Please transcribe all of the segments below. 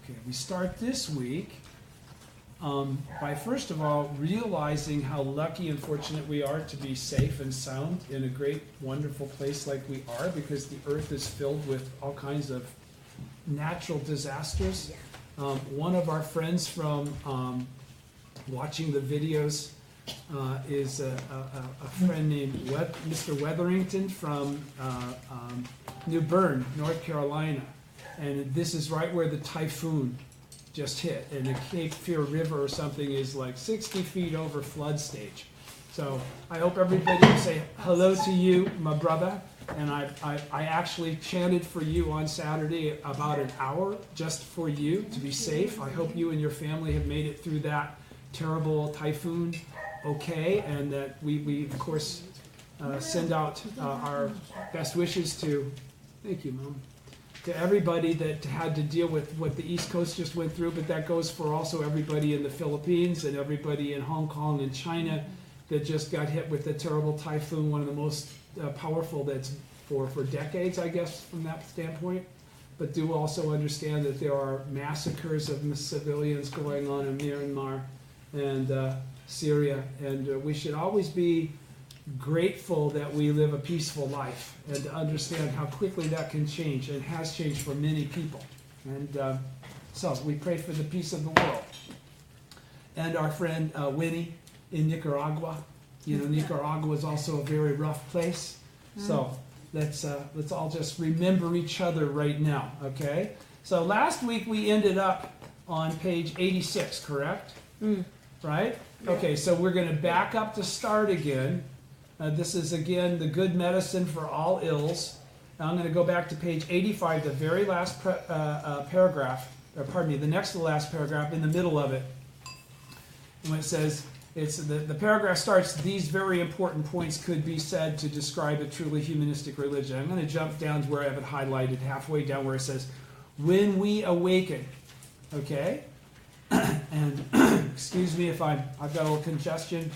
Okay, we start this week by first of all realizing how lucky and fortunate we are to be safe and sound in a great, wonderful place like we are, because the earth is filled with all kinds of natural disasters. One of our friends from watching the videos is a friend named Mr. Wetherington from New Bern, North Carolina. And this is right where the typhoon just hit. And the Cape Fear River or something is like 60 feet over flood stage. So I hope everybody will say hello to you, my brother. And I actually chanted for you on Saturday about an hour just for you to be safe. I hope you and your family have made it through that terrible typhoon okay, and that we of course send out our best wishes to, thank you, Mom, to everybody that had to deal with what the East Coast just went through, but that goes for also everybody in the Philippines and everybody in Hong Kong and China that just got hit with the terrible typhoon, one of the most powerful that's for decades, I guess, from that standpoint. But do also understand that there are massacres of civilians going on in Myanmar and Syria, and we should always be grateful that we live a peaceful life and to understand how quickly that can change and has changed for many people. And so we pray for the peace of the world. And our friend Winnie in Nicaragua. You know, Nicaragua is also a very rough place. So let's all just remember each other right now, okay? So last week we ended up on page 86, correct? Right? Okay, so we're going to back up to start again. This is, again, the good medicine for all ills. Now I'm going to go back to page 85, the very last paragraph, or pardon me, the next to the last paragraph, in the middle of it. And when it says, the paragraph starts, these very important points could be said to describe a truly humanistic religion. I'm going to jump down to where I have it highlighted, halfway down where it says, when we awaken. Okay? And excuse me if I've got a little congestion.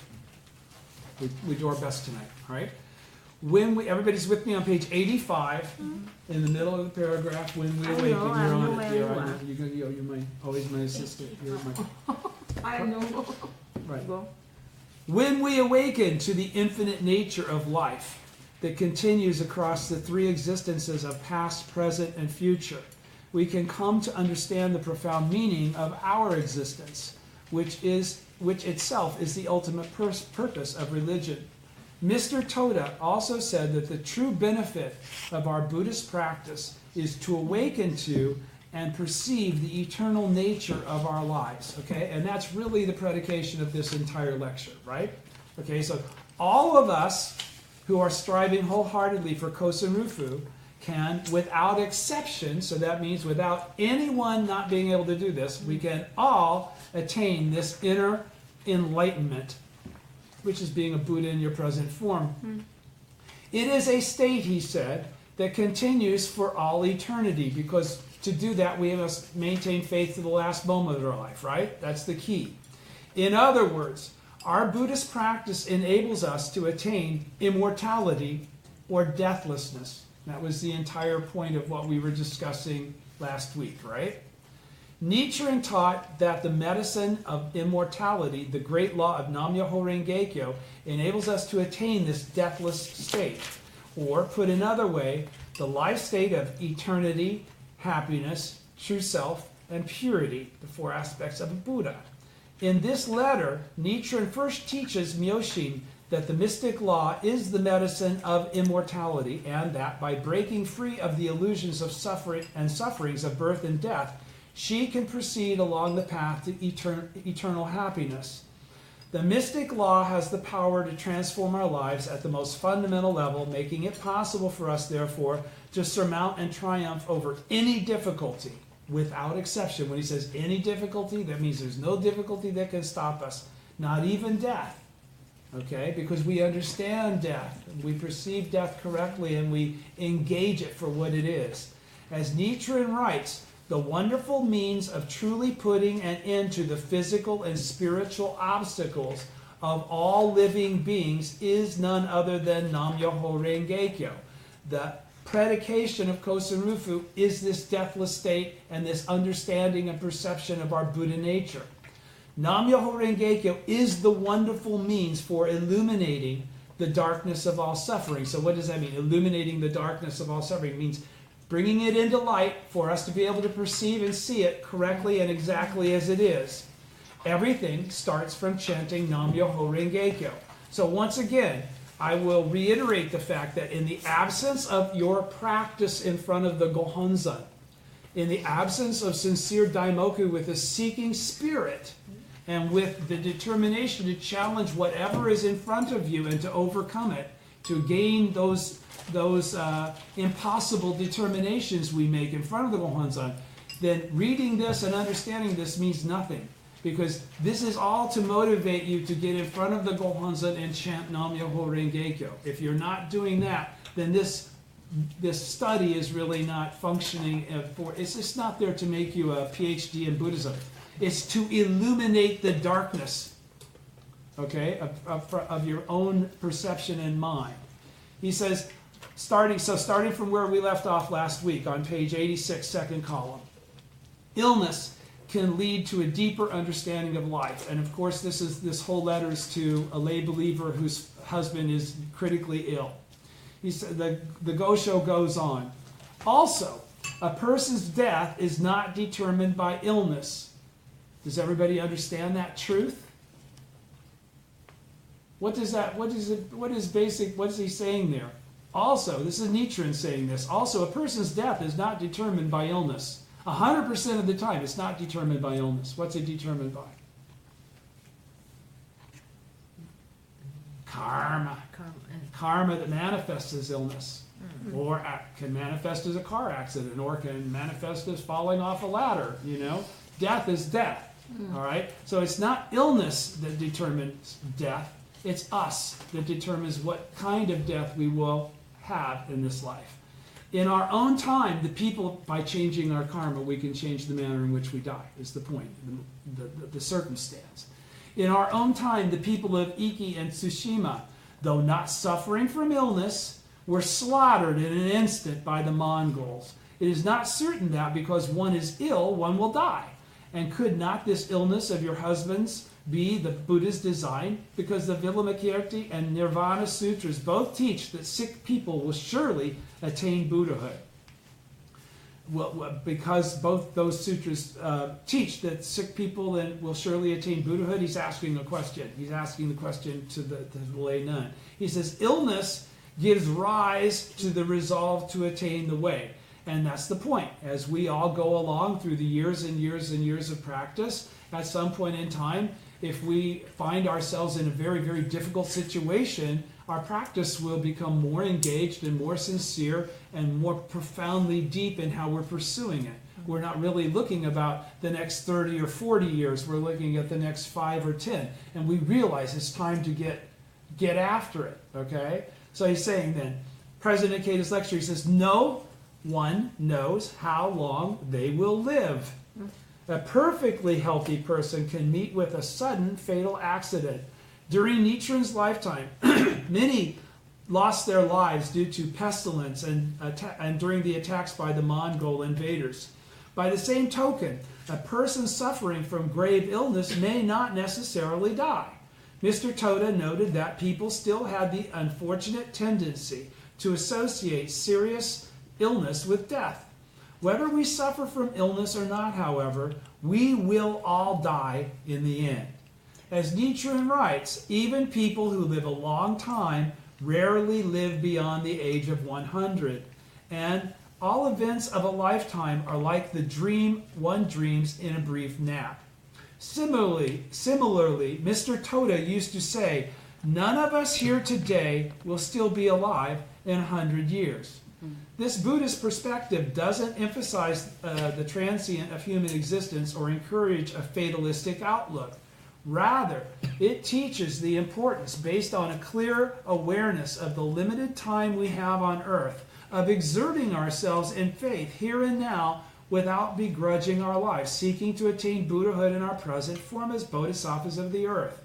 We do our best tonight, all right? Everybody's with me on page 85, in the middle of the paragraph, when we awaken. You're on it. You're always my assistant. You're my... I know. Right. When we awaken to the infinite nature of life that continues across the three existences of past, present, and future, we can come to understand the profound meaning of our existence, which itself is the ultimate purpose of religion. Mr. Toda also said that the true benefit of our Buddhist practice is to awaken to and perceive the eternal nature of our lives, okay? And that's really the predication of this entire lecture, right? Okay, so all of us who are striving wholeheartedly for Kosen Rufu can, without exception, so that means without anyone not being able to do this, we can all attain this inner enlightenment, which is being a Buddha in your present form. It is a state, he said, that continues for all eternity, because to do that we must maintain faith to the last moment of our life, right? That's the key. In other words, our Buddhist practice enables us to attain immortality or deathlessness. That was the entire point of what we were discussing last week, right? Nichiren taught that the medicine of immortality, the great law of Nam-myoho Renge-kyo, enables us to attain this deathless state. Or, put another way, the life state of eternity, happiness, true self, and purity, the four aspects of a Buddha. In this letter, Nichiren first teaches Myoshin that the mystic law is the medicine of immortality, and that by breaking free of the illusions of suffering and sufferings of birth and death, she can proceed along the path to eternal happiness. The mystic law has the power to transform our lives at the most fundamental level, making it possible for us, therefore, to surmount and triumph over any difficulty, without exception. When he says any difficulty, that means there's no difficulty that can stop us, not even death. Okay, because we understand death, and we perceive death correctly, and we engage it for what it is. As Nichiren writes, the wonderful means of truly putting an end to the physical and spiritual obstacles of all living beings is none other than Nam-myoho Renge-kyo, the predication of Kosen Rufu is this deathless state and this understanding and perception of our Buddha nature. Nam-myoho Renge-kyo is the wonderful means for illuminating the darkness of all suffering. So what does that mean? Illuminating the darkness of all suffering means bringing it into light for us to be able to perceive and see it correctly and exactly as it is. Everything starts from chanting Nam-myoho Renge-kyo. So once again, I will reiterate the fact that in the absence of your practice in front of the Gohonzon, in the absence of sincere daimoku with a seeking spirit, and with the determination to challenge whatever is in front of you and to overcome it, to gain those impossible determinations we make in front of the Gohonzon, then reading this and understanding this means nothing. Because this is all to motivate you to get in front of the Gohonzon and chant Nam-myoho Renge-kyo. If you're not doing that, then this study is really not functioning it's just not there to make you a PhD in Buddhism. It's to illuminate the darkness, okay, of your own perception and mind. He says, starting from where we left off last week on page 86, second column, illness can lead to a deeper understanding of life. And of course, this whole letter is to a lay believer whose husband is critically ill. He said, the Gosho goes on. Also, a person's death is not determined by illness. Does everybody understand that truth? What is he saying there? Also, this is Nichiren saying this. Also, a person's death is not determined by illness. 100% of the time, it's not determined by illness. What's it determined by? Karma. Karma that manifests as illness. Or can manifest as a car accident, or can manifest as falling off a ladder, Death is death. All right? So it's not illness that determines death. It's us that determines what kind of death we will have in this life. In our own time, the people, by changing our karma, we can change the manner in which we die, is the point, the circumstance. In our own time, the people of Iki and Tsushima, though not suffering from illness, were slaughtered in an instant by the Mongols. It is not certain that because one is ill, one will die. And could not this illness of your husband's be the Buddha's design? Because the Vilamakirti and Nirvana Sutras both teach that sick people will surely attain Buddhahood. Well, because both those sutras teach that sick people will surely attain Buddhahood, he's asking a question. He's asking the question to the lay nun. He says, illness gives rise to the resolve to attain the way. And that's the point. As we all go along through the years and years and years of practice, at some point in time, if we find ourselves in a very, very difficult situation, our practice will become more engaged and more sincere and more profoundly deep in how we're pursuing it. We're not really looking about the next 30 or 40 years. We're looking at the next 5 or 10. And we realize it's time to get after it, okay? So he's saying then, President Ikeda's lecture, he says, no one knows how long they will live. A perfectly healthy person can meet with a sudden fatal accident. During Nichiren's lifetime, many lost their lives due to pestilence and during the attacks by the Mongol invaders. By the same token, a person suffering from grave illness may not necessarily die. Mr. Toda noted that people still had the unfortunate tendency to associate serious illness with death. Whether we suffer from illness or not, however, we will all die in the end. As Nichiren writes, even people who live a long time rarely live beyond the age of 100. And all events of a lifetime are like the dream one dreams in a brief nap. Similarly, Mr. Toda used to say, none of us here today will still be alive in 100 years. This Buddhist perspective doesn't emphasize the transient of human existence or encourage a fatalistic outlook. Rather, it teaches the importance, based on a clear awareness of the limited time we have on earth, of exerting ourselves in faith here and now without begrudging our lives, seeking to attain Buddhahood in our present form as bodhisattvas of the earth,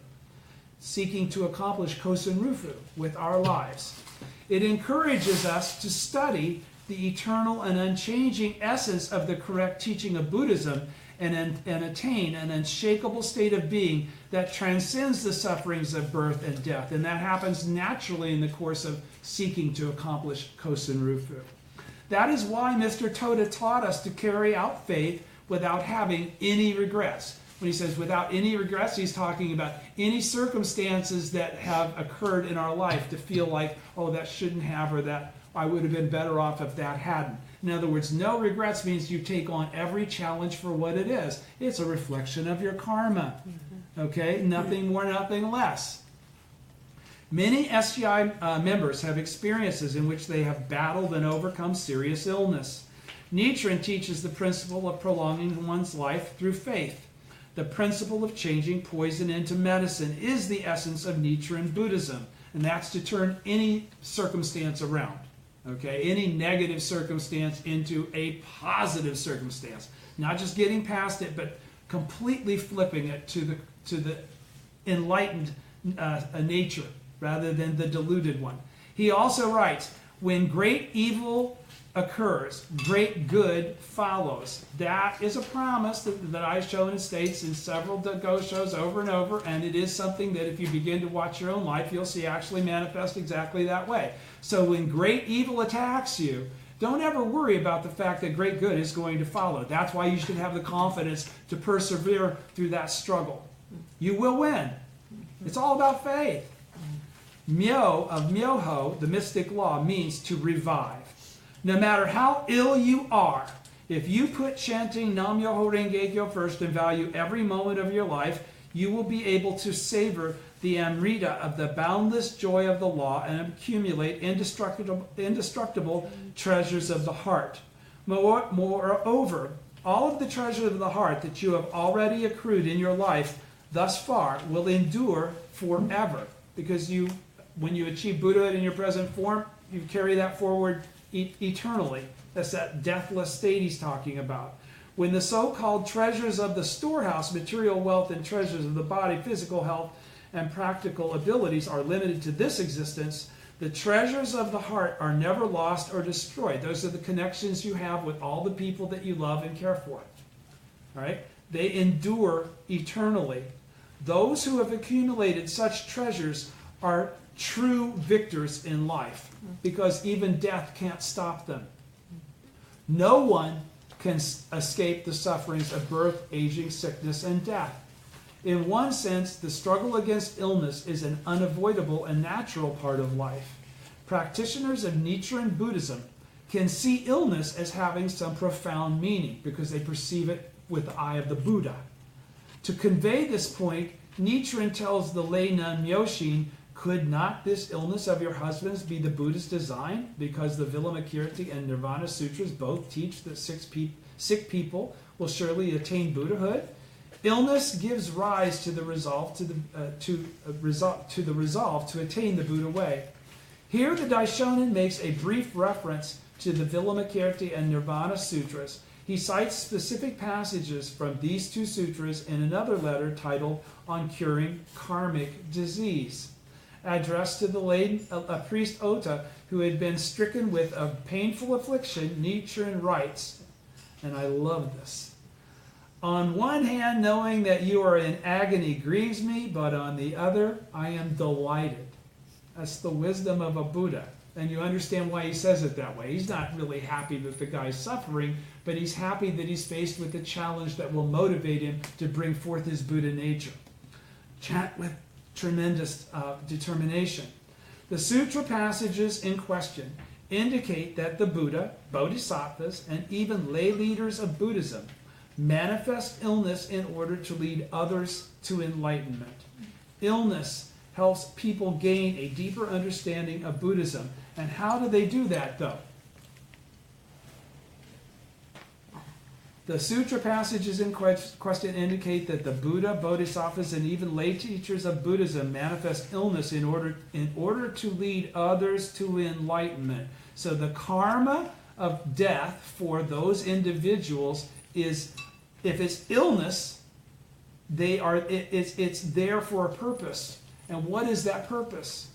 seeking to accomplish Kosen Rufu with our lives. It encourages us to study the eternal and unchanging essence of the correct teaching of Buddhism and attain an unshakable state of being that transcends the sufferings of birth and death. And that happens naturally in the course of seeking to accomplish Kosen Rufu. That is why Mr. Toda taught us to carry out faith without having any regrets. When he says without any regrets, he's talking about any circumstances that have occurred in our life to feel like, oh, that shouldn't have, or that I would have been better off if that hadn't. In other words, no regrets means you take on every challenge for what it is. It's a reflection of your karma. Okay? Nothing more, nothing less. Many SGI members have experiences in which they have battled and overcome serious illness. Nichiren teaches the principle of prolonging one's life through faith. The principle of changing poison into medicine is the essence of Nichiren Buddhism, and that's to turn any circumstance around. Okay, any negative circumstance into a positive circumstance. Not just getting past it, but completely flipping it to the enlightened nature rather than the deluded one. He also writes, when great evil occurs, great good follows. That is a promise that I've shown in states in several go-shows over and over, and it is something that if you begin to watch your own life, you'll see actually manifest exactly that way. So when great evil attacks you, don't ever worry about the fact that great good is going to follow. That's why you should have the confidence to persevere through that struggle. You will win. It's all about faith. Myo of Myoho, the mystic law, means to revive. No matter how ill you are, if you put chanting Nam Myoho Renge Kyo first and value every moment of your life, you will be able to savor the amrita of the boundless joy of the law and accumulate indestructible treasures of the heart. Moreover, all of the treasures of the heart that you have already accrued in your life thus far will endure forever. Because when you achieve Buddhahood in your present form, you carry that forward eternally. That's that deathless state he's talking about. When the so-called treasures of the storehouse, material wealth and treasures of the body, physical health, and practical abilities are limited to this existence, the treasures of the heart are never lost or destroyed. Those are the connections you have with all the people that you love and care for. All right? They endure eternally. Those who have accumulated such treasures are true victors in life, because even death can't stop them. No one can escape the sufferings of birth, aging, sickness, and death. In one sense, the struggle against illness is an unavoidable and natural part of life. Practitioners of Nichiren Buddhism can see illness as having some profound meaning because they perceive it with the eye of the Buddha. To convey this point, Nichiren tells the lay nun Myoshin, could not this illness of your husband's be the Buddha's design? Because the Vilamakirti and Nirvana Sutras both teach that sick people will surely attain Buddhahood. Illness gives rise to the resolve to attain the Buddha way. Here the Daishonin makes a brief reference to the Vilamakirti and Nirvana Sutras. He cites specific passages from these two sutras in another letter titled On Curing Karmic Disease. Addressed to a priest Ota who had been stricken with a painful affliction, Nichiren writes, and I love this, on one hand, knowing that you are in agony grieves me, but on the other, I am delighted. That's the wisdom of a Buddha. And you understand why he says it that way. He's not really happy that the guy's suffering, but he's happy that he's faced with a challenge that will motivate him to bring forth his Buddha nature. Chant with tremendous determination. The sutra passages in question indicate that the Buddha, bodhisattvas, and even lay leaders of Buddhism manifest illness in order to lead others to enlightenment. Illness helps people gain a deeper understanding of Buddhism. And how do they do that, though? The sutra passages in question indicate that the Buddha, bodhisattvas, and even lay teachers of Buddhism manifest illness in order to lead others to enlightenment. So the karma of death for those individuals is, if it's illness, it's there for a purpose. And what is that purpose?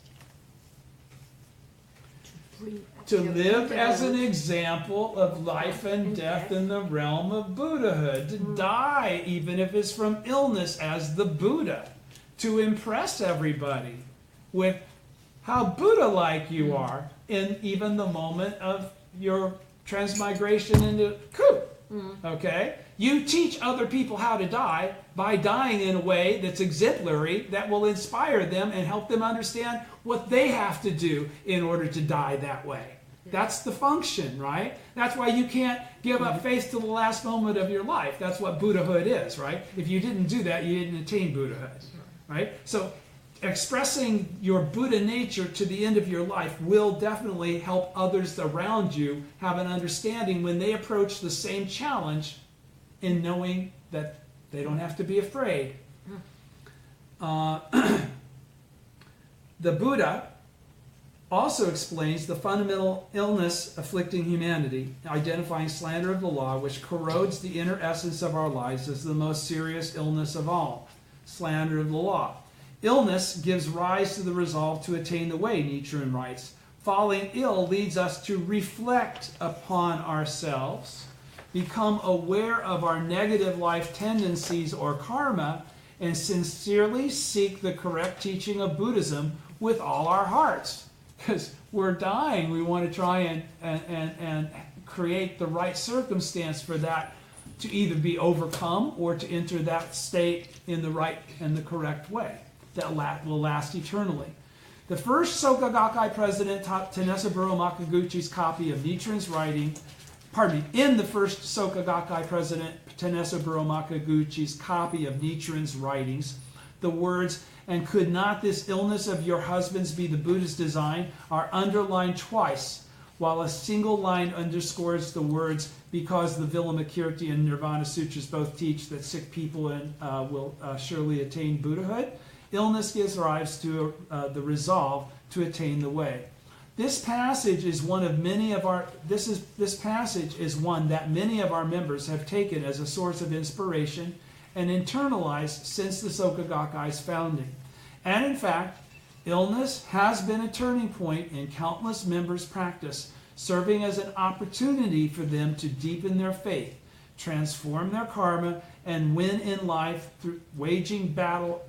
To live as an example of life and death in the realm of Buddhahood. To die, even if it's from illness, as the Buddha. To impress everybody with how Buddha-like you are in even the moment of your transmigration into Ku. Okay? You teach other people how to die by dying in a way that's exemplary, that will inspire them and help them understand what they have to do in order to die that way. That's the function, right? That's why you can't give up faith till the last moment of your life. That's what Buddhahood is, right? If you didn't do that, you didn't attain Buddhahood, right? So expressing your Buddha nature to the end of your life will definitely help others around you have an understanding when they approach the same challenge, in knowing that they don't have to be afraid. The Buddha also explains the fundamental illness afflicting humanity, identifying slander of the law, which corrodes the inner essence of our lives, as the most serious illness of all. Slander of the law. Illness gives rise to the resolve to attain the way, Nichiren writes. Falling ill leads us to reflect upon ourselves, become aware of our negative life tendencies or karma, and sincerely seek the correct teaching of Buddhism with all our hearts. Because we're dying, we want to try and create the right circumstance for that to either be overcome or to enter that state in the right and the correct way that will last eternally. The first Soka Gakkai president, Tenesaburo Makaguchi's copy of Nichiren's writing, in the first Soka Gakkai president, Tenesaburo Makaguchi's copy of Nichiren's writings, the words, "And could not this illness of your husband's be the Buddha's design?" are underlined twice, while a single line underscores the words, "Because the Vilamakirti and Nirvana Sutras both teach that sick people will surely attain Buddhahood. Illness gives rise to the resolve to attain the way." This passage is one that many of our members have taken as a source of inspiration and internalized since the Soka Gakkai's founding. And in fact, illness has been a turning point in countless members' practice, serving as an opportunity for them to deepen their faith, transform their karma, and win in life through waging battle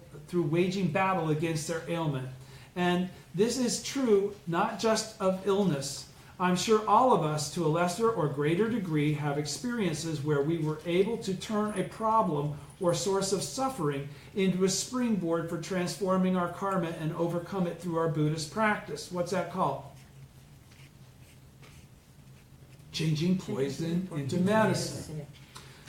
against their ailment. And this is true not just of illness. I'm sure all of us, to a lesser or greater degree, have experiences where we were able to turn a problem or source of suffering into a springboard for transforming our karma and overcome it through our Buddhist practice. What's that called? Changing poison into medicine.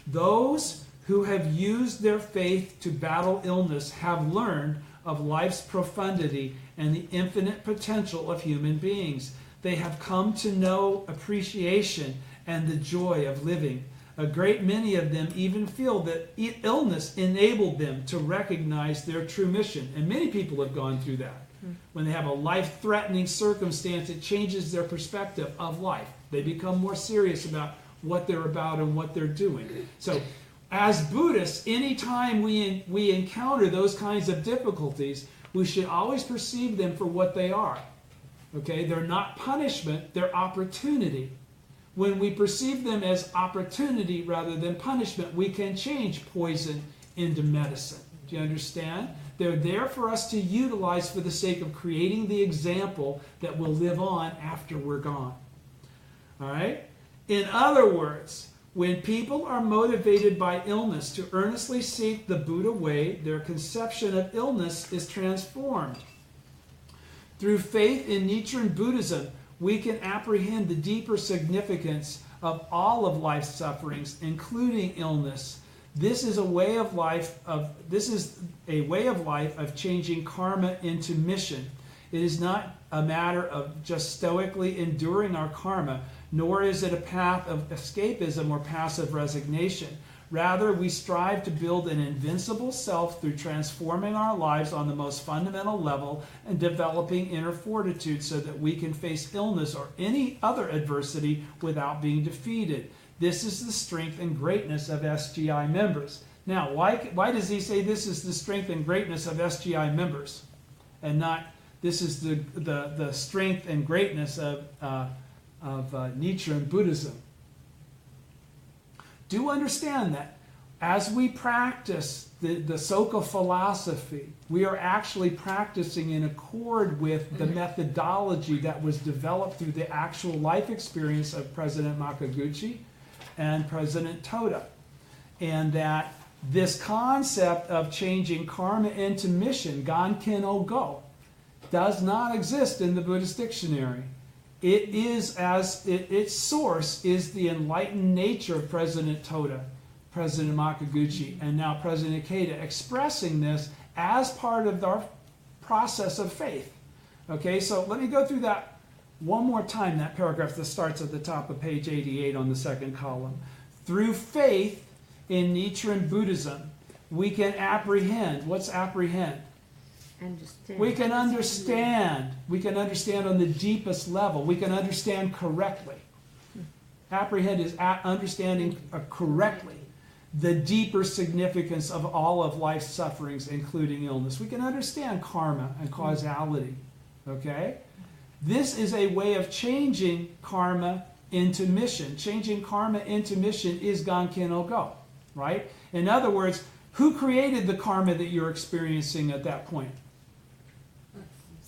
Those who have used their faith to battle illness have learned of life's profundity and the infinite potential of human beings. They have come to know appreciation and the joy of living. A great many of them even feel that illness enabled them to recognize their true mission. And many people have gone through that. When they have a life-threatening circumstance, it changes their perspective of life. They become more serious about what they're about and what they're doing. So, as Buddhists, anytime we encounter those kinds of difficulties, we should always perceive them for what they are. Okay? They're not punishment, they're opportunity. When we perceive them as opportunity rather than punishment, we can change poison into medicine. Do you understand? They're there for us to utilize for the sake of creating the example that will live on after we're gone. All right? In other words, when people are motivated by illness to earnestly seek the Buddha way, their conception of illness is transformed. Through faith in Nichiren Buddhism, we can apprehend the deeper significance of all of life's sufferings, including illness. This is a way of life of changing karma into mission. It is not a matter of just stoically enduring our karma, nor is it a path of escapism or passive resignation. Rather, we strive to build an invincible self through transforming our lives on the most fundamental level and developing inner fortitude so that we can face illness or any other adversity without being defeated. This is the strength and greatness of SGI members. Now, why does he say this is the strength and greatness of SGI members and not This is the strength and greatness of Nichiren Buddhism. Do understand that as we practice the Soka philosophy, we are actually practicing in accord with the methodology that was developed through the actual life experience of President Makaguchi and President Toda. And that this concept of changing karma into mission, Ganken Ogo, does not exist in the Buddhist dictionary. It is its source is the enlightened nature of President Toda, President Makaguchi, and now President Ikeda, expressing this as part of our process of faith. Okay, so let me go through that one more time, that paragraph that starts at the top of page 88 on the second column. Through faith in Nichiren Buddhism, we can apprehend. What's apprehend? Understand. We can understand. We can understand on the deepest level. We can understand correctly. Apprehend is understanding correctly the deeper significance of all of life's sufferings, including illness. We can understand karma and causality. Okay? This is a way of changing karma into mission. Changing karma into mission is Ganken Ogo, right? In other words, who created the karma that you're experiencing at that point?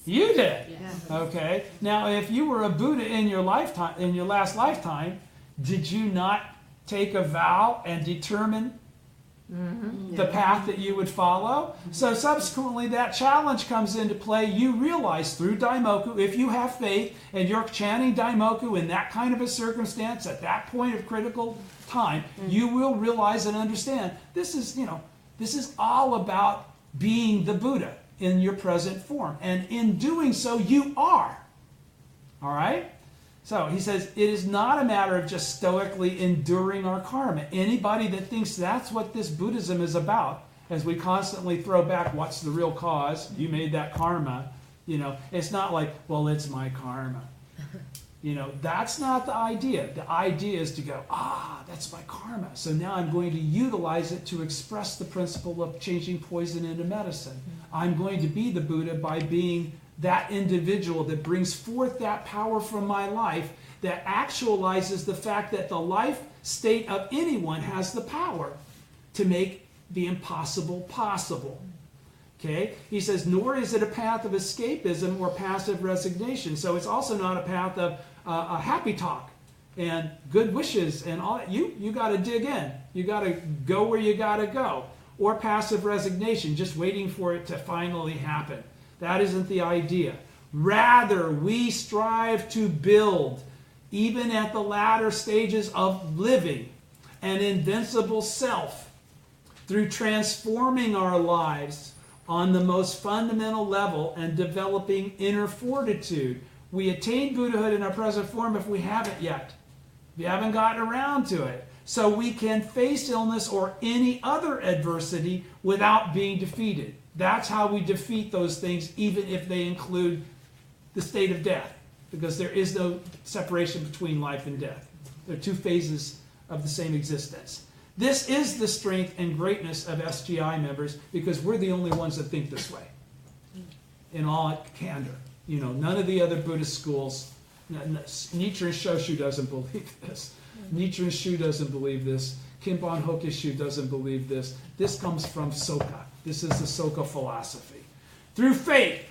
You did. Yes. Okay. Now, if you were a Buddha in your lifetime, in your last lifetime, did you not take a vow and determine the path that you would follow? So subsequently, that challenge comes into play. You realize through Daimoku, if you have faith and you're chanting Daimoku in that kind of a circumstance at that point of critical time, you will realize and understand this is all about being the Buddha in your present form. And in doing so, you are. All right? So he says, it is not a matter of just stoically enduring our karma. Anybody that thinks that's what this Buddhism is about, as we constantly throw back, what's the real cause? You made that karma. It's not like, well, it's my karma. That's not the idea. The idea is to go, that's my karma. So now I'm going to utilize it to express the principle of changing poison into medicine. I'm going to be the Buddha by being that individual that brings forth that power from my life, that actualizes the fact that the life state of anyone has the power to make the impossible possible. Okay? He says, nor is it a path of escapism or passive resignation. So it's also not a path of a happy talk and good wishes and all that. You got to dig in. You got to go where you got to go. Or passive resignation, just waiting for it to finally happen. That isn't the idea. Rather, we strive to build, even at the latter stages of living, an invincible self through transforming our lives on the most fundamental level and developing inner fortitude. We attain Buddhahood in our present form if we haven't yet. We haven't gotten around to it. So we can face illness or any other adversity without being defeated. That's how we defeat those things, even if they include the state of death, because there is no separation between life and death. They're two phases of the same existence. This is the strength and greatness of SGI members, because we're the only ones that think this way. In all candor. None of the other Buddhist schools, Nichiren Shoshu doesn't believe this. Nichiren Shu doesn't believe this. Kinpon Hokishu doesn't believe this. This comes from Soka. This is the Soka philosophy. Through faith,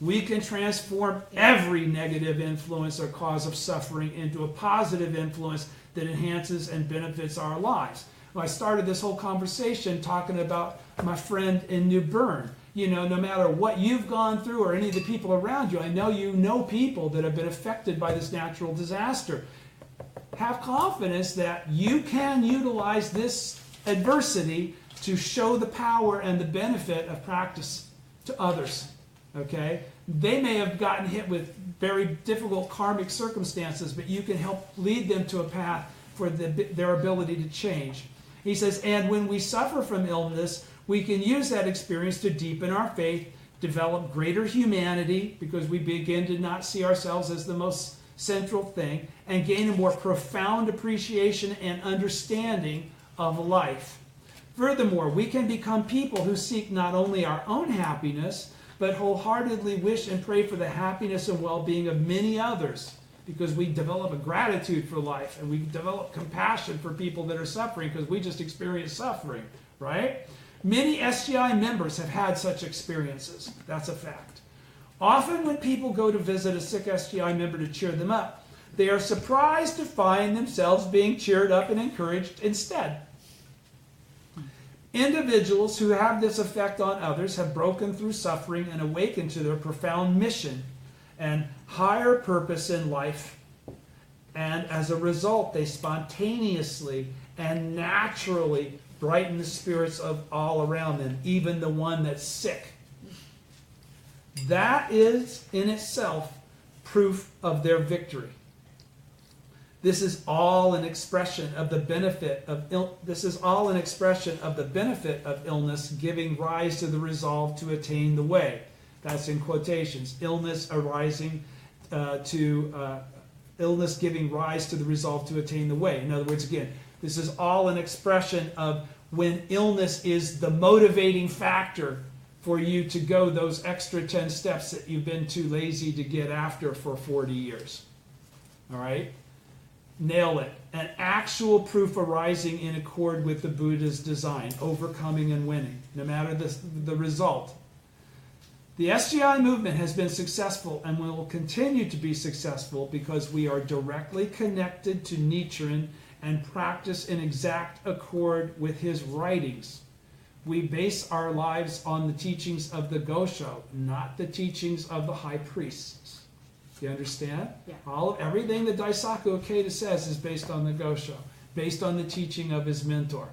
we can transform every negative influence or cause of suffering into a positive influence that enhances and benefits our lives. Well, I started this whole conversation talking about my friend in New Bern. No matter what you've gone through or any of the people around you, I know you know people that have been affected by this natural disaster. Have confidence that you can utilize this adversity to show the power and the benefit of practice to others. Okay? They may have gotten hit with very difficult karmic circumstances, but you can help lead them to a path for their ability to change. He says, and when we suffer from illness, we can use that experience to deepen our faith, develop greater humanity, because we begin to not see ourselves as the most central thing, and gain a more profound appreciation and understanding of life. Furthermore, we can become people who seek not only our own happiness, but wholeheartedly wish and pray for the happiness and well-being of many others, because we develop a gratitude for life and we develop compassion for people that are suffering because we just experience suffering, right? Many SGI members have had such experiences. That's a fact. Often when people go to visit a sick SGI member to cheer them up, they are surprised to find themselves being cheered up and encouraged instead. Individuals who have this effect on others have broken through suffering and awakened to their profound mission and higher purpose in life. And as a result, they spontaneously and naturally brighten the spirits of all around them, even the one that's sick. That is in itself proof of their victory. This is all an expression of the benefit of illness giving rise to the resolve to attain the way. That's in quotations. Illness giving rise to the resolve to attain the way. In other words, again, this is all an expression of when illness is the motivating factor for you to go those extra 10 steps that you've been too lazy to get after for 40 years. All right? Nail it. An actual proof arising in accord with the Buddha's design, overcoming and winning, no matter the result. The SGI movement has been successful and will continue to be successful because we are directly connected to Nichiren and practice in exact accord with his writings. We base our lives on the teachings of the Gosho, not the teachings of the high priests. You understand? Yeah. Everything that Daisaku Ikeda says is based on the Gosho, based on the teaching of his mentor.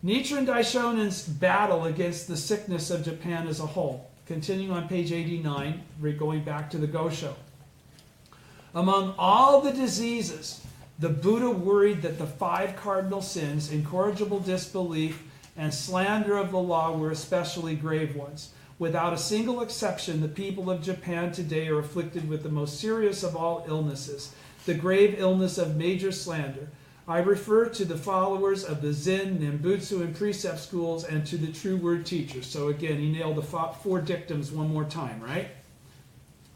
Nichiren Daishonen's battle against the sickness of Japan as a whole. Continuing on page 89, we're going back to the Gosho. Among all the diseases, the Buddha worried that the 5 cardinal sins, incorrigible disbelief, and slander of the law were especially grave ones. Without a single exception, the people of Japan today are afflicted with the most serious of all illnesses, the grave illness of major slander. I refer to the followers of the Zen, Nembutsu, and Precept schools and to the True Word teachers. So again, he nailed the 4 dictums one more time, right?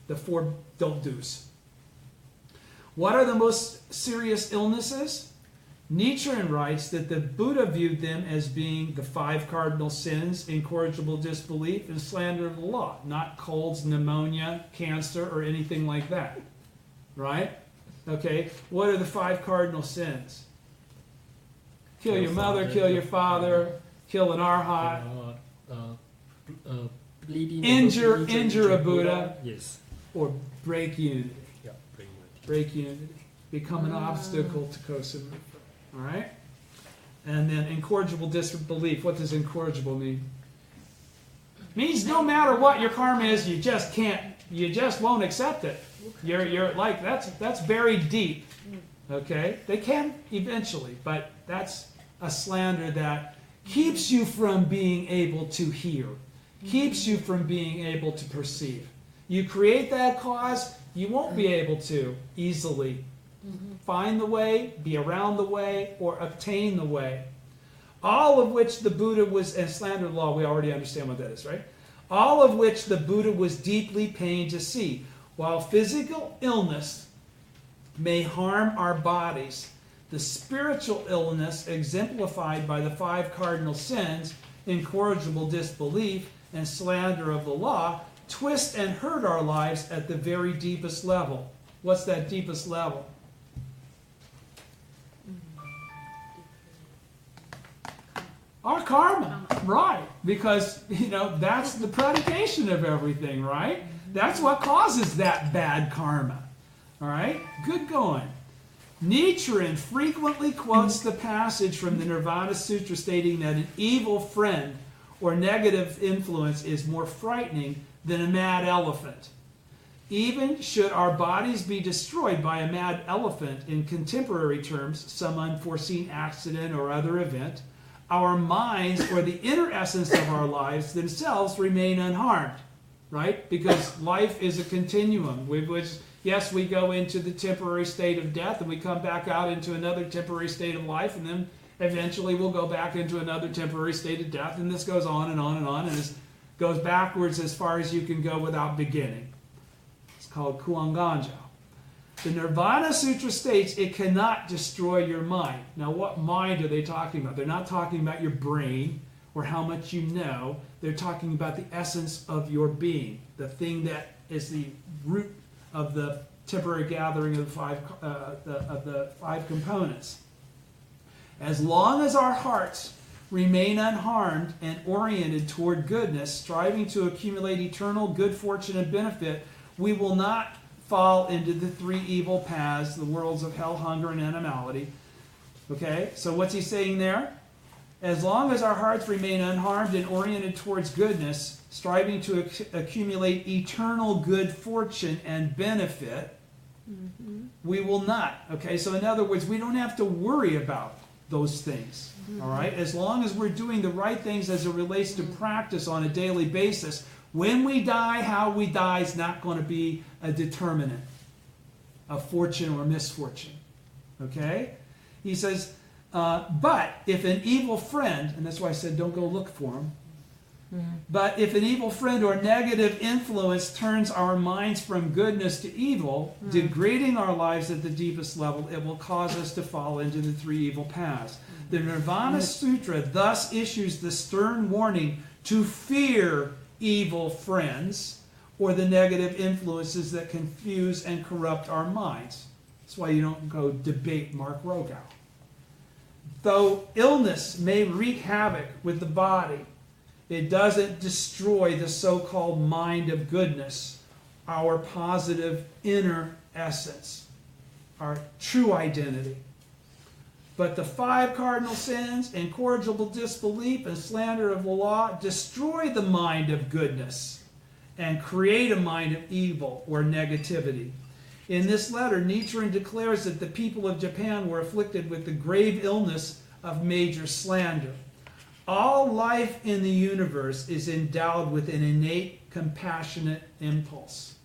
The 4 don't do's. What are the most serious illnesses? Nichiren writes that the Buddha viewed them as being the 5 cardinal sins, incorrigible disbelief, and slander of the law, not colds, pneumonia, cancer, or anything like that. Right? Okay, what are the 5 cardinal sins? Kill your mother, kill your father, kill an arhat, injure a Buddha, yes, or break unity. Yeah, break unity. Become an obstacle to Kosamui. All right? And then incorrigible disbelief. What does incorrigible mean? Means no matter what your karma is, you just won't accept it. You're like, that's buried deep. Okay? They can eventually, but that's a slander that keeps you from being able to hear, keeps you from being able to perceive. You create that cause, you won't be able to easily find the way, be around the way, or obtain the way. All of which the Buddha was, and slander of the law, we already understand what that is, right? All of which the Buddha was deeply pained to see. While physical illness may harm our bodies, the spiritual illness exemplified by the 5 cardinal sins, incorrigible disbelief, and slander of the law, twist and hurt our lives at the very deepest level. What's that deepest level? Our karma, right? Because, that's the predication of everything, right? That's what causes that bad karma, all right? Good going. Nichiren frequently quotes the passage from the Nirvana Sutra stating that an evil friend or negative influence is more frightening than a mad elephant. Even should our bodies be destroyed by a mad elephant, in contemporary terms, some unforeseen accident or other event, our minds, or the inner essence of our lives themselves, remain unharmed, right? Because life is a continuum. Yes, we go into the temporary state of death, and we come back out into another temporary state of life, and then eventually we'll go back into another temporary state of death, and this goes on and on and on. And Goes backwards as far as you can go without beginning. It's called Kuanganjo. The Nirvana Sutra states it cannot destroy your mind. Now, what mind are they talking about? They're not talking about your brain or how much you know. They're talking about the essence of your being, the thing that is the root of the temporary gathering of the five components. As long as our hearts remain unharmed and oriented toward goodness, striving to accumulate eternal good fortune and benefit, we will not fall into the three evil paths, the worlds of hell, hunger, and animality. Okay, so what's he saying there? As long as our hearts remain unharmed and oriented towards goodness, striving to accumulate eternal good fortune and benefit, we will not. Okay, so in other words, we don't have to worry about those things. All right, as long as we're doing the right things as it relates to practice on a daily basis, when we die, how we die is not going to be a determinant of fortune or misfortune. Okay? He says, but if an evil friend, and that's why I said don't go look for him, but if an evil friend or negative influence turns our minds from goodness to evil, degrading our lives at the deepest level, it will cause us to fall into the three evil paths. The Nirvana Sutra thus issues the stern warning to fear evil friends or the negative influences that confuse and corrupt our minds. That's why you don't go debate Mark Rogow. Though illness may wreak havoc with the body, it doesn't destroy the so-called mind of goodness, our positive inner essence, our true identity. But the five cardinal sins, incorrigible disbelief, and slander of the law destroy the mind of goodness and create a mind of evil or negativity. In this letter, Nichiren declares that the people of Japan were afflicted with the grave illness of major slander. All life in the universe is endowed with an innate compassionate impulse.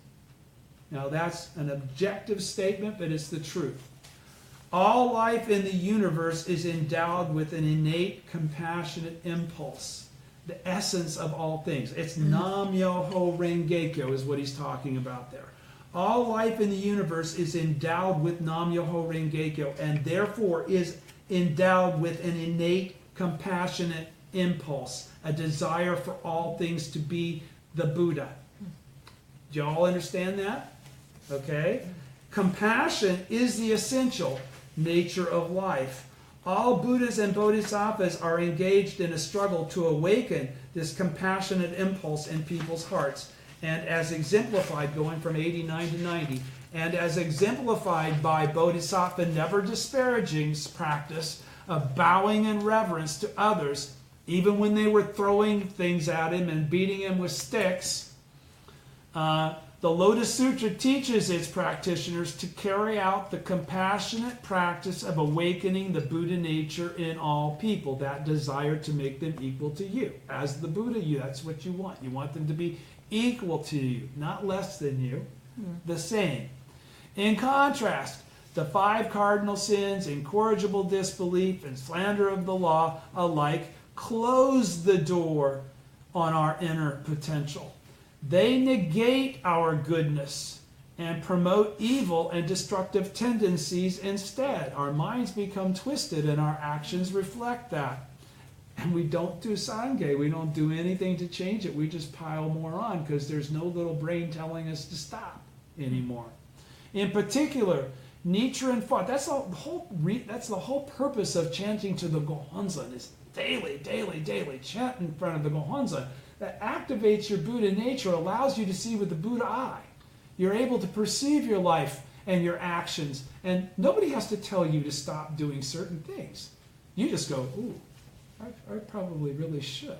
Now that's an objective statement, but it's the truth. All life in the universe is endowed with an innate compassionate impulse, the essence of all things. It's Nam-myoho Renge-kyo is what he's talking about there. All life in the universe is endowed with Nam-myoho Renge-kyo and therefore is endowed with an innate compassionate impulse, a desire for all things to be the Buddha. Do you all understand that? Okay? Compassion is the essential nature of life. All Buddhas and Bodhisattvas are engaged in a struggle to awaken this compassionate impulse in people's hearts, and as exemplified, going from 89 to 90, and as exemplified by Bodhisattva never disparaging practice of bowing in reverence to others, even when they were throwing things at him and beating him with sticks. The Lotus Sutra teaches its practitioners to carry out the compassionate practice of awakening the Buddha nature in all people, that desire to make them equal to you. As the Buddha, that's what you want. You want them to be equal to you, not less than you, the same. In contrast, the five cardinal sins, incorrigible disbelief, and slander of the law alike close the door on our inner potential. They negate our goodness and promote evil and destructive tendencies instead. Our minds become twisted and our actions reflect that. And we don't do Sangye. We don't do anything to change it. We just pile more on because there's no little brain telling us to stop anymore. In particular, Nichiren fought. That's the whole purpose of chanting to the Gohonzon is daily chant in front of the Gohonzon. That activates your Buddha nature, allows you to see with the Buddha eye. You're able to perceive your life and your actions, and nobody has to tell you to stop doing certain things. You just go, ooh, I probably really should.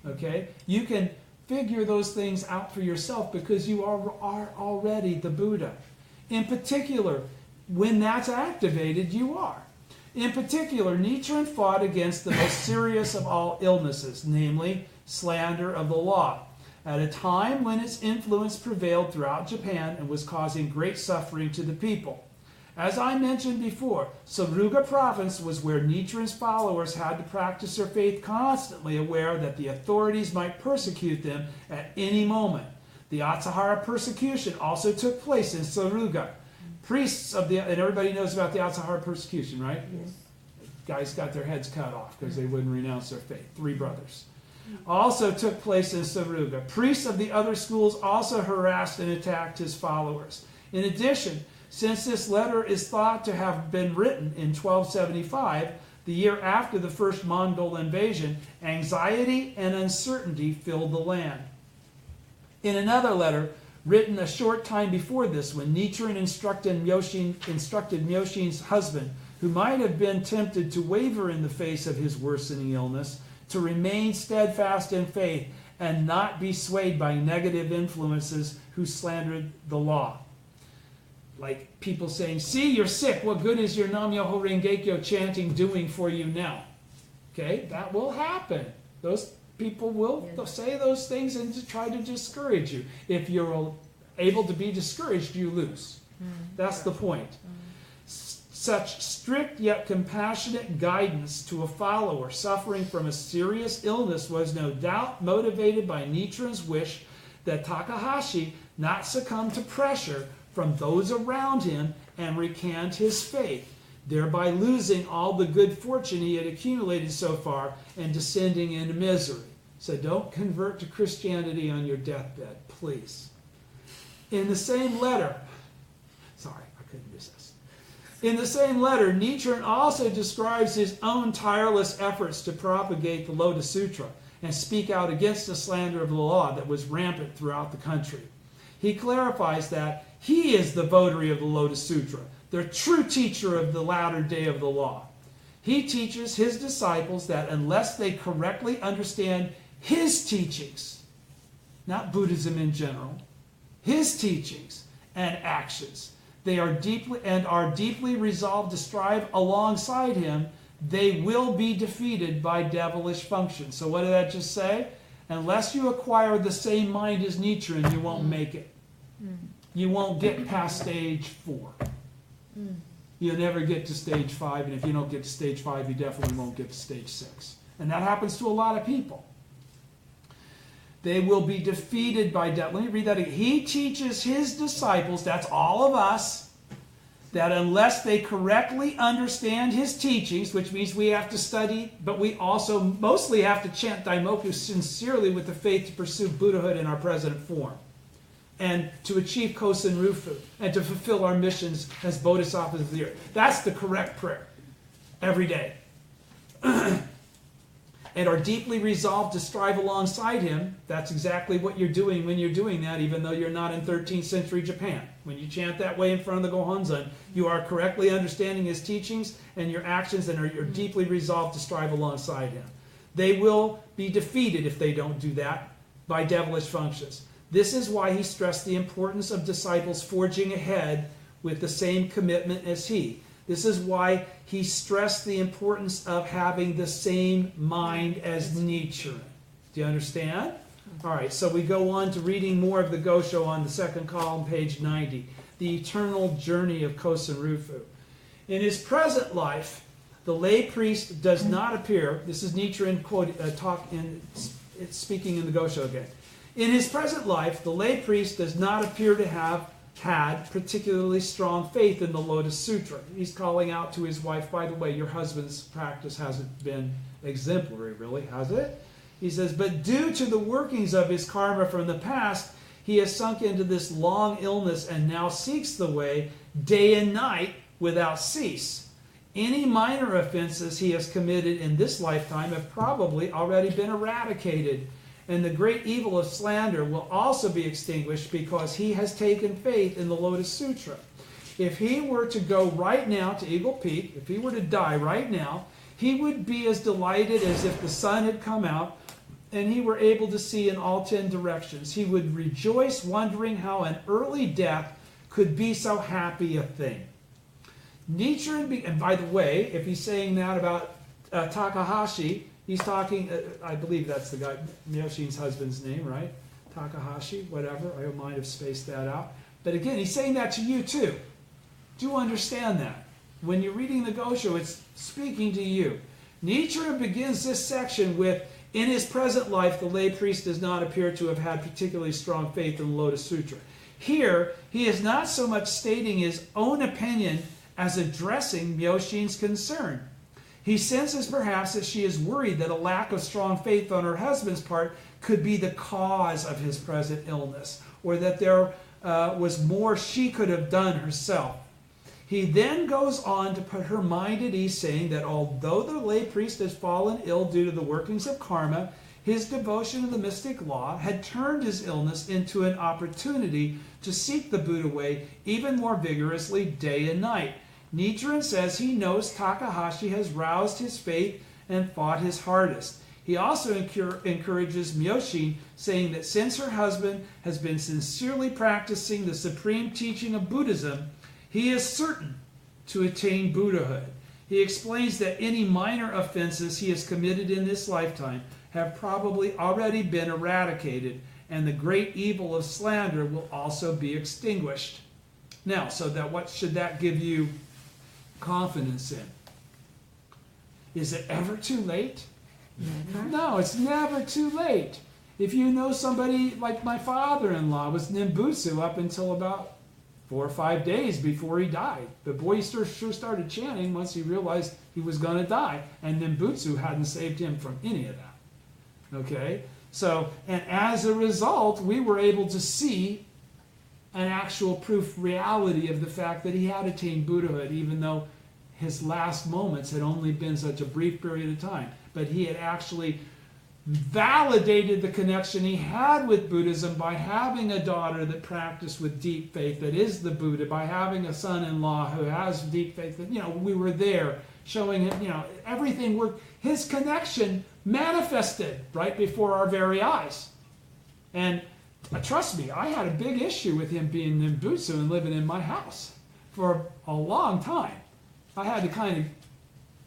Okay? You can figure those things out for yourself because you are already the Buddha. In particular, when that's activated, you are. In particular, Nichiren fought against the most serious of all illnesses, namely slander of the law, at a time when its influence prevailed throughout Japan and was causing great suffering to the people. As I mentioned before, Suruga province was where Nichiren's followers had to practice their faith, constantly aware that the authorities might persecute them at any moment. The Asahara persecution also took place in Suruga. Priests of the, and everybody knows about the Asahara persecution, right? Yes. Guys got their heads cut off because they wouldn't renounce their faith. 3 brothers. Also took place in Suruga. Priests of the other schools also harassed and attacked his followers. In addition, since this letter is thought to have been written in 1275, the year after the first Mongol invasion, anxiety and uncertainty filled the land. In another letter, written a short time before this, when Nichiren instructed Myoshin's husband, who might have been tempted to waver in the face of his worsening illness, to remain steadfast in faith and not be swayed by negative influences who slandered the law. Like people saying, see, you're sick. What good is your Nam-myoho Renge-kyo chanting doing for you now? Okay, that will happen. Those people will say those things and to try to discourage you. If you're able to be discouraged, you lose. That's the point. Such strict yet compassionate guidance to a follower suffering from a serious illness was no doubt motivated by Nichiren's wish that Takahashi not succumb to pressure from those around him and recant his faith, thereby losing all the good fortune he had accumulated so far and descending into misery. So don't convert to Christianity on your deathbed, please. In the same letter, sorry, I couldn't resist. In the same letter, Nichiren also describes his own tireless efforts to propagate the Lotus Sutra and speak out against the slander of the law that was rampant throughout the country. He clarifies that he is the votary of the Lotus Sutra, the true teacher of the latter day of the law. He teaches his disciples that unless they correctly understand his teachings, not Buddhism in general, his teachings and actions, they are deeply resolved to strive alongside him, they will be defeated by devilish functions. So what did that just say? Unless you acquire the same mind as Nichiren, you won't make it. You won't get past stage 4. You'll never get to stage 5, and if you don't get to stage 5, you definitely won't get to stage 6. And that happens to a lot of people. They will be defeated by death. Let me read that again. He teaches his disciples, that's all of us, that unless they correctly understand his teachings, which means we have to study, but we also mostly have to chant Daimoku sincerely with the faith to pursue Buddhahood in our present form, and to achieve Kosen Rufu, and to fulfill our missions as Bodhisattvas of the earth. That's the correct prayer every day. And are deeply resolved to strive alongside him. That's exactly what you're doing when you're doing that, even though you're not in 13th century Japan. When you chant that way in front of the Gohonzon, you are correctly understanding his teachings and your actions, and you're deeply resolved to strive alongside him. They will be defeated if they don't do that by devilish functions. This is why he stressed the importance of disciples forging ahead with the same commitment as he. This is why he stressed the importance of having the same mind as Nichiren. Do you understand? All right, so we go on to reading more of the Gosho on the second column, page 90. The eternal journey of Kosen Rufu. In his present life, the lay priest does not appear. This is Nichiren speaking in the Gosho again. In his present life, the lay priest does not appear to have had particularly strong faith in the Lotus Sutra. He's calling out to his wife, by the way, your husband's practice hasn't been exemplary, really, has it? He says, but due to the workings of his karma from the past, he has sunk into this long illness and now seeks the way day and night without cease. Any minor offenses he has committed in this lifetime have probably already been eradicated, and the great evil of slander will also be extinguished because he has taken faith in the Lotus Sutra. If he were to go right now to Eagle Peak, if he were to die right now, he would be as delighted as if the sun had come out and he were able to see in all 10 directions. He would rejoice, wondering how an early death could be so happy a thing. Nichiren, and by the way, if he's saying that about Takahashi, he's talking, I believe that's the guy, Myoshin's husband's name, right? Takahashi, whatever. I might have spaced that out. But again, he's saying that to you too. Do understand that. When you're reading the Gosho, it's speaking to you. Nichiren begins this section with, in his present life, the lay priest does not appear to have had particularly strong faith in the Lotus Sutra. Here, he is not so much stating his own opinion as addressing Myoshin's concern. He senses perhaps that she is worried that a lack of strong faith on her husband's part could be the cause of his present illness, or that there was more she could have done herself. He then goes on to put her mind at ease, saying that although the lay priest has fallen ill due to the workings of karma, his devotion to the mystic law had turned his illness into an opportunity to seek the Buddha way even more vigorously day and night. Nichiren says he knows Takahashi has roused his faith and fought his hardest. He also encourages Myoshin, saying that since her husband has been sincerely practicing the supreme teaching of Buddhism, he is certain to attain Buddhahood. He explains that any minor offenses he has committed in this lifetime have probably already been eradicated, and the great evil of slander will also be extinguished. Now, so that what should that give you confidence in? Is it ever too late? Never. No, it's never too late. If you know somebody like my father-in-law was Nimbutsu up until about 4 or 5 days before he died. The boy sure started chanting once he realized he was going to die, and Nimbutsu hadn't saved him from any of that. Okay? So, and as a result, we were able to see an actual proof reality of the fact that he had attained Buddhahood, even though his last moments had only been such a brief period of time. But he had actually validated the connection he had with Buddhism by having a daughter that practiced with deep faith, that is the Buddha, by having a son-in-law who has deep faith. That, we were there showing him, everything worked. His connection manifested right before our very eyes. And trust me, I had a big issue with him being Nimbutsu and living in my house for a long time. I had to kind of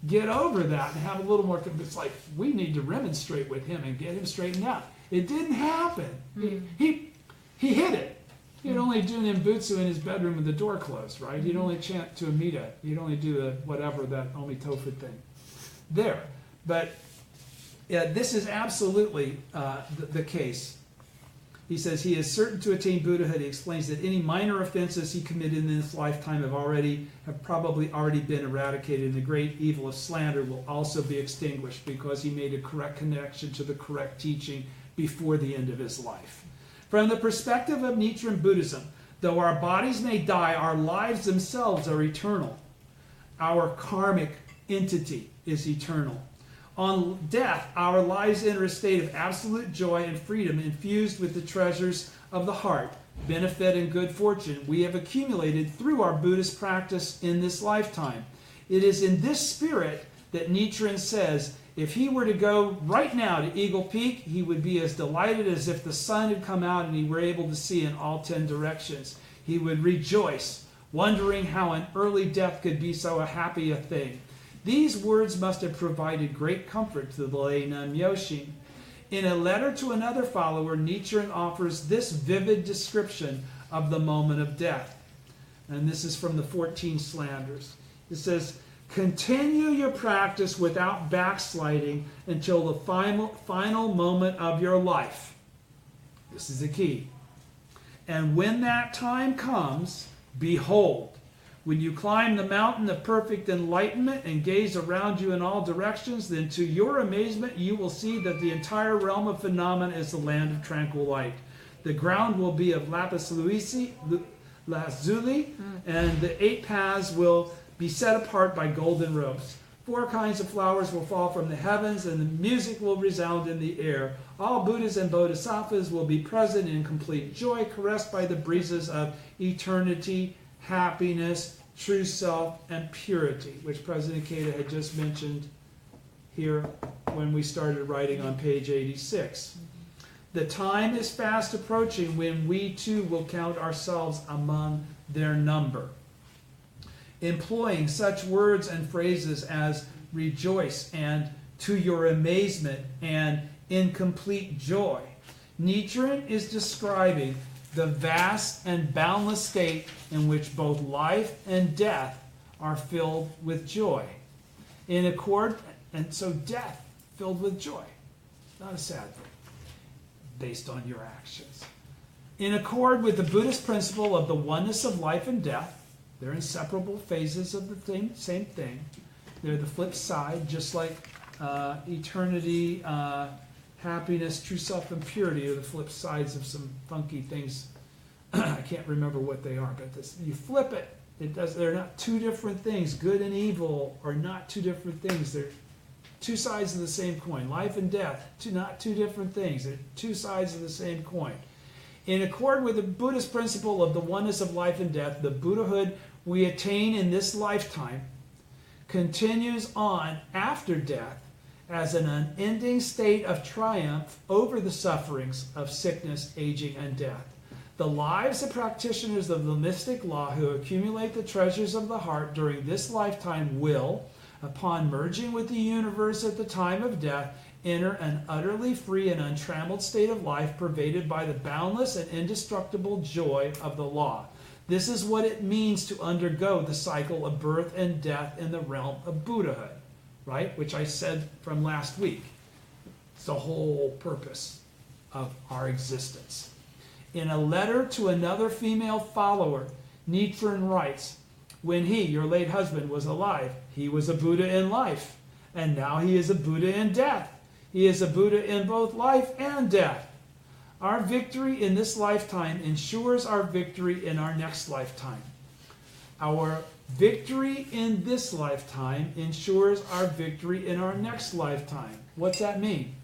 get over that and have a little more. It's like, we need to remonstrate with him and get him straightened out. It didn't happen. He hid it. He'd only do Nimbutsu in his bedroom with the door closed, right? He'd only chant to Amida. He'd only do the whatever, that Omitofu thing. There. But this is absolutely the case. He says he is certain to attain Buddhahood. He explains that any minor offenses he committed in this lifetime have probably already been eradicated, and the great evil of slander will also be extinguished because he made a correct connection to the correct teaching before the end of his life. From the perspective of Nichiren Buddhism, though our bodies may die, our lives themselves are eternal. Our karmic entity is eternal. On death, our lives enter a state of absolute joy and freedom infused with the treasures of the heart, benefit and good fortune we have accumulated through our Buddhist practice in this lifetime. It is in this spirit that Nichiren says if he were to go right now to Eagle Peak, he would be as delighted as if the sun had come out and he were able to see in all 10 directions. He would rejoice, wondering how an early death could be so happy a thing. These words must have provided great comfort to the lay nun Myoshin. In a letter to another follower, Nichiren offers this vivid description of the moment of death. And this is from the 14 Slanders. It says, "Continue your practice without backsliding until the final moment of your life." This is the key. "And when that time comes, behold, when you climb the mountain of perfect enlightenment and gaze around you in all directions, then to your amazement you will see that the entire realm of phenomena is the land of tranquil light. The ground will be of lapis lazuli, and the 8 paths will be set apart by golden ropes. 4 kinds of flowers will fall from the heavens, and the music will resound in the air. All Buddhas and Bodhisattvas will be present in complete joy, caressed by the breezes of eternity, happiness, true self, and purity," which President Ikeda had just mentioned here when we started writing on page 86. "The time is fast approaching when we too will count ourselves among their number." Employing such words and phrases as rejoice and to your amazement and in complete joy, Nichiren is describing the vast and boundless state in which both life and death are filled with joy. In accord, and so death filled with joy, not a sad thing, based on your actions. In accord with the Buddhist principle of the oneness of life and death, they're inseparable phases of the same thing. They're the flip side, just like eternity, happiness, true self, and purity are the flip sides of some funky things. I can't remember what they are, but you flip it. They're not two different things. Good and evil are not two different things. They're two sides of the same coin. Life and death, not two different things. They're two sides of the same coin. In accord with the Buddhist principle of the oneness of life and death, the Buddhahood we attain in this lifetime continues on after death as an unending state of triumph over the sufferings of sickness, aging, and death. The lives of practitioners of the mystic law who accumulate the treasures of the heart during this lifetime will, upon merging with the universe at the time of death, enter an utterly free and untrammeled state of life pervaded by the boundless and indestructible joy of the law. This is what it means to undergo the cycle of birth and death in the realm of Buddhahood, right? Which I said from last week. It's the whole purpose of our existence. In a letter to another female follower, Nichiren writes, when he, your late husband, was alive, he was a Buddha in life, and now he is a Buddha in death. He is a Buddha in both life and death. Our victory in this lifetime ensures our victory in our next lifetime. Our victory in this lifetime ensures our victory in our next lifetime. What's that mean?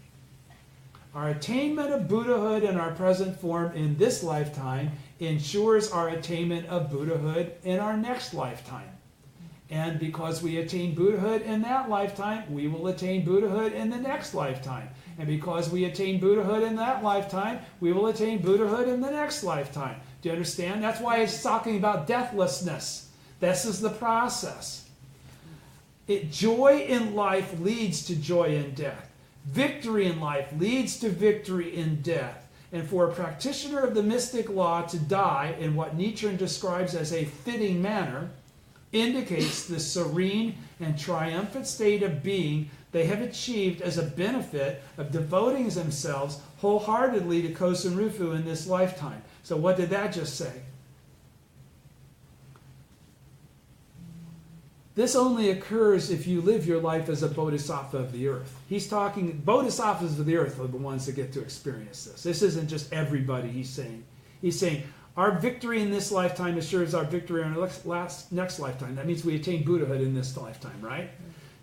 Our attainment of Buddhahood in our present form in this lifetime ensures our attainment of Buddhahood in our next lifetime. And because we attain Buddhahood in that lifetime, we will attain Buddhahood in the next lifetime. And because we attain Buddhahood in that lifetime, we will attain Buddhahood in the next lifetime. Do you understand? That's why it's talking about deathlessness. This is the process. Joy in life leads to joy in death. Victory in life leads to victory in death. And for a practitioner of the mystic law to die in what Nichiren describes as a fitting manner indicates the serene and triumphant state of being they have achieved as a benefit of devoting themselves wholeheartedly to Kosen Rufu in this lifetime. So what did that just say? This only occurs if you live your life as a bodhisattva of the earth. He's talking, bodhisattvas of the earth are the ones that get to experience this. This isn't just everybody, he's saying. He's saying, our victory in this lifetime assures our victory in our next lifetime. That means we attain Buddhahood in this lifetime, right?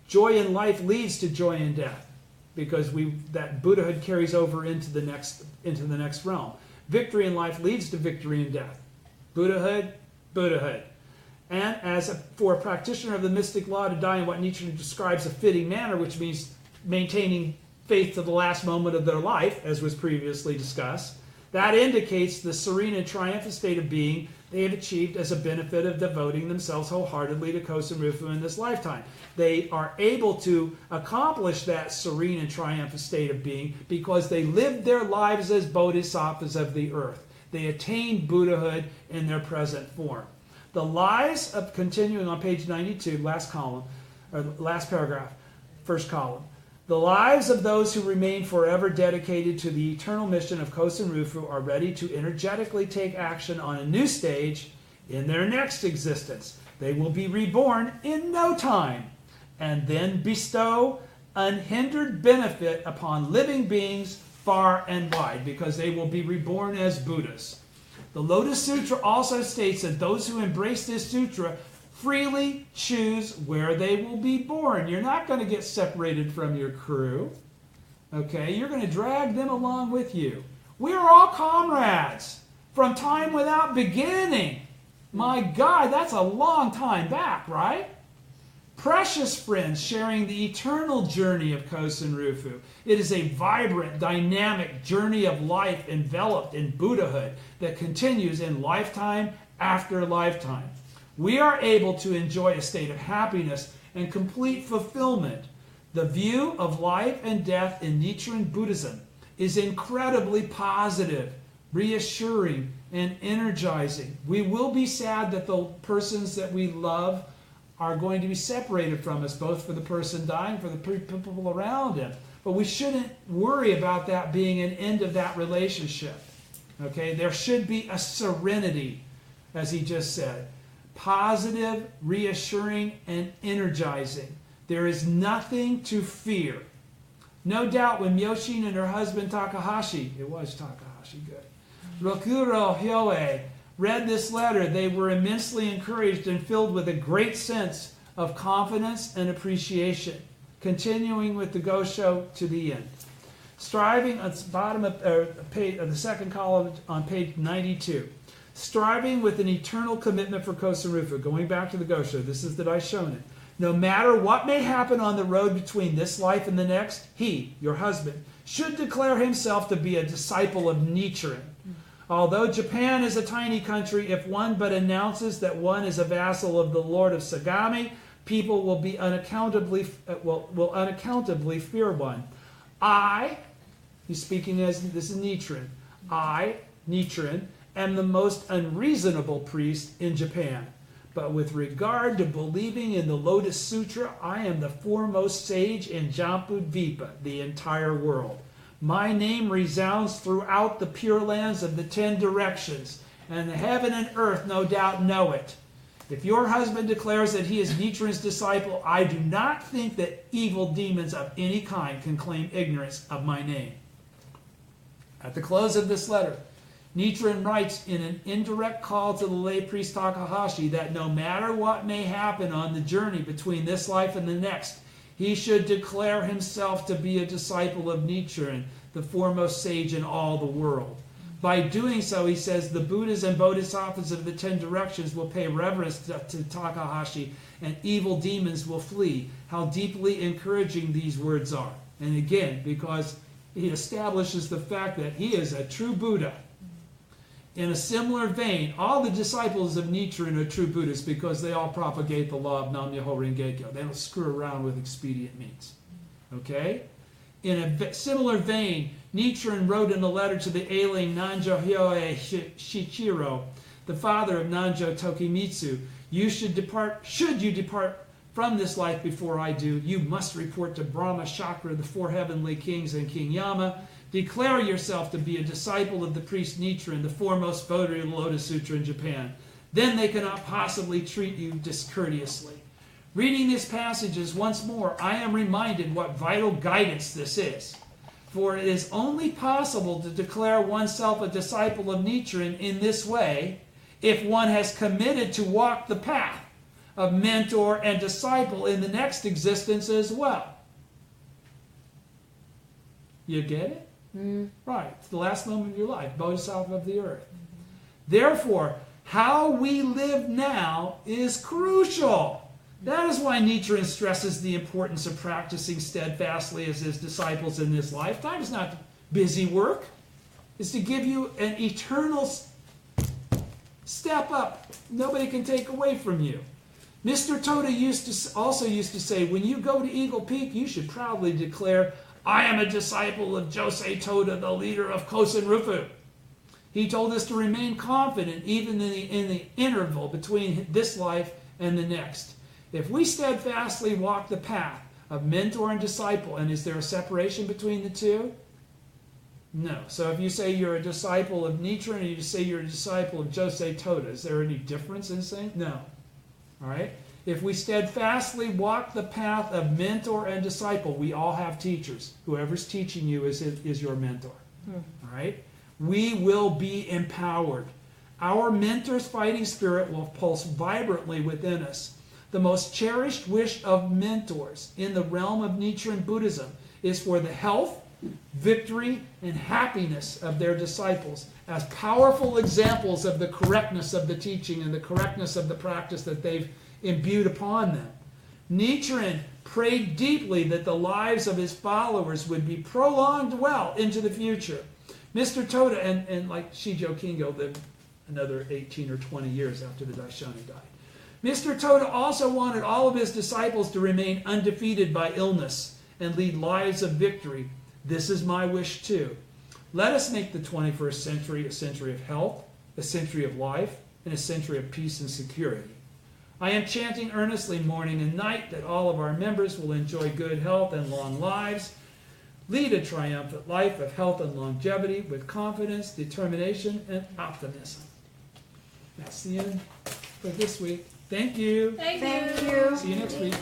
Joy in life leads to joy in death, because that Buddhahood carries over into the next realm. Victory in life leads to victory in death. Buddhahood, Buddhahood. And for a practitioner of the mystic law to die in what Nietzsche describes a fitting manner, which means maintaining faith to the last moment of their life, as was previously discussed, that indicates the serene and triumphant state of being they have achieved as a benefit of devoting themselves wholeheartedly to Kosen Rufu in this lifetime. They are able to accomplish that serene and triumphant state of being because they lived their lives as bodhisattvas of the earth. They attained Buddhahood in their present form. The lives of, continuing on page 92, last column, or last paragraph, first column. The lives of those who remain forever dedicated to the eternal mission of Kosen Rufu are ready to energetically take action on a new stage in their next existence. They will be reborn in no time and then bestow unhindered benefit upon living beings far and wide, because they will be reborn as Buddhas. The Lotus Sutra also states that those who embrace this sutra freely choose where they will be born. You're not going to get separated from your crew. Okay? You're going to drag them along with you. We are all comrades from time without beginning. My God, that's a long time back, right? Precious friends sharing the eternal journey of Kosen Rufu. It is a vibrant, dynamic journey of life enveloped in Buddhahood that continues in lifetime after lifetime. We are able to enjoy a state of happiness and complete fulfillment. The view of life and death in Nichiren Buddhism is incredibly positive. reassuring, and energizing. We will be sad that the persons that we love are going to be separated from us, both for the person dying, for the people around him. But we shouldn't worry about that being an end of that relationship. Okay? There should be a serenity, as he just said. Positive, reassuring, and energizing. There is nothing to fear. No doubt when Myoshin and her husband Takahashi, it was Takahashi, good, Rokuro Hyoe, read this letter, they were immensely encouraged and filled with a great sense of confidence and appreciation. Continuing with the Gosho to the end. Striving, at the bottom of the second column on page 92. Striving with an eternal commitment for Kosarufu. Going back to the Gosho, this is the Daishonin. No matter what may happen on the road between this life and the next, he, your husband, should declare himself to be a disciple of Nichiren. Although Japan is a tiny country, if one but announces that one is a vassal of the Lord of Sagami, people will be unaccountably fear one. He's speaking as this is Nichiren. I, Nichiren, am the most unreasonable priest in Japan. But with regard to believing in the Lotus Sutra, I am the foremost sage in Jambudvipa, the entire world. My name resounds throughout the Pure Lands of the 10 directions, and the heaven and earth no doubt know it. If your husband declares that he is Nichiren's disciple, I do not think that evil demons of any kind can claim ignorance of my name. At the close of this letter, Nichiren writes in an indirect call to the lay priest Takahashi that no matter what may happen on the journey between this life and the next, he should declare himself to be a disciple of Nichiren, the foremost sage in all the world. By doing so, he says, the Buddhas and Bodhisattvas of the 10 directions will pay reverence to Takahashi, and evil demons will flee. How deeply encouraging these words are. And again, because he establishes the fact that he is a true Buddha. In a similar vein, all the disciples of Nichiren are true Buddhists because they all propagate the law of Nam-myoho Renge-kyo. They don't screw around with expedient means. Okay? In a similar vein, Nichiren wrote in a letter to the ailing Nanjo Hyoe Shichiro, the father of Nanjo Tokimitsu, should you depart from this life before I do, you must report to Brahma Chakra, the 4 heavenly kings, and King Yama. Declare yourself to be a disciple of the priest Nichiren, the foremost votary of the Lotus Sutra in Japan. Then they cannot possibly treat you discourteously. Reading these passages once more, I am reminded what vital guidance this is. For it is only possible to declare oneself a disciple of Nichiren in this way if one has committed to walk the path of mentor and disciple in the next existence as well. You get it? Right. It's the last moment of your life, Bodhisattva of the earth. Therefore, how we live now is crucial. That is why Nichiren stresses the importance of practicing steadfastly as his disciples in this lifetime. It's not busy work. It's to give you an eternal step up. Nobody can take away from you. Mr. Toda also used to say, when you go to Eagle Peak, you should proudly declare, I am a disciple of Josei Toda, the leader of Kosen Rufu. He told us to remain confident even in the interval between this life and the next. If we steadfastly walk the path of mentor and disciple, and is there a separation between the two? No. So if you say you're a disciple of Nichiren, or you say you're a disciple of Josei Toda, is there any difference in saying? No. All right? If we steadfastly walk the path of mentor and disciple, we all have teachers. Whoever's teaching you is your mentor. All right? We will be empowered. Our mentor's fighting spirit will pulse vibrantly within us. The most cherished wish of mentors in the realm of Nichiren Buddhism is for the health, victory, and happiness of their disciples as powerful examples of the correctness of the teaching and the correctness of the practice that they've imbued upon them. Nichiren prayed deeply that the lives of his followers would be prolonged well into the future. Mr. Toda and like Shijo Kingo lived another 18 or 20 years after the Daishonin died. Mr. Toda also wanted all of his disciples to remain undefeated by illness and lead lives of victory. This is my wish too. Let us make the 21st century a century of health, a century of life, and a century of peace and security. I am chanting earnestly morning and night that all of our members will enjoy good health and long lives, lead a triumphant life of health and longevity with confidence, determination, and optimism. That's the end for this week. Thank you. Thank you. See you next week.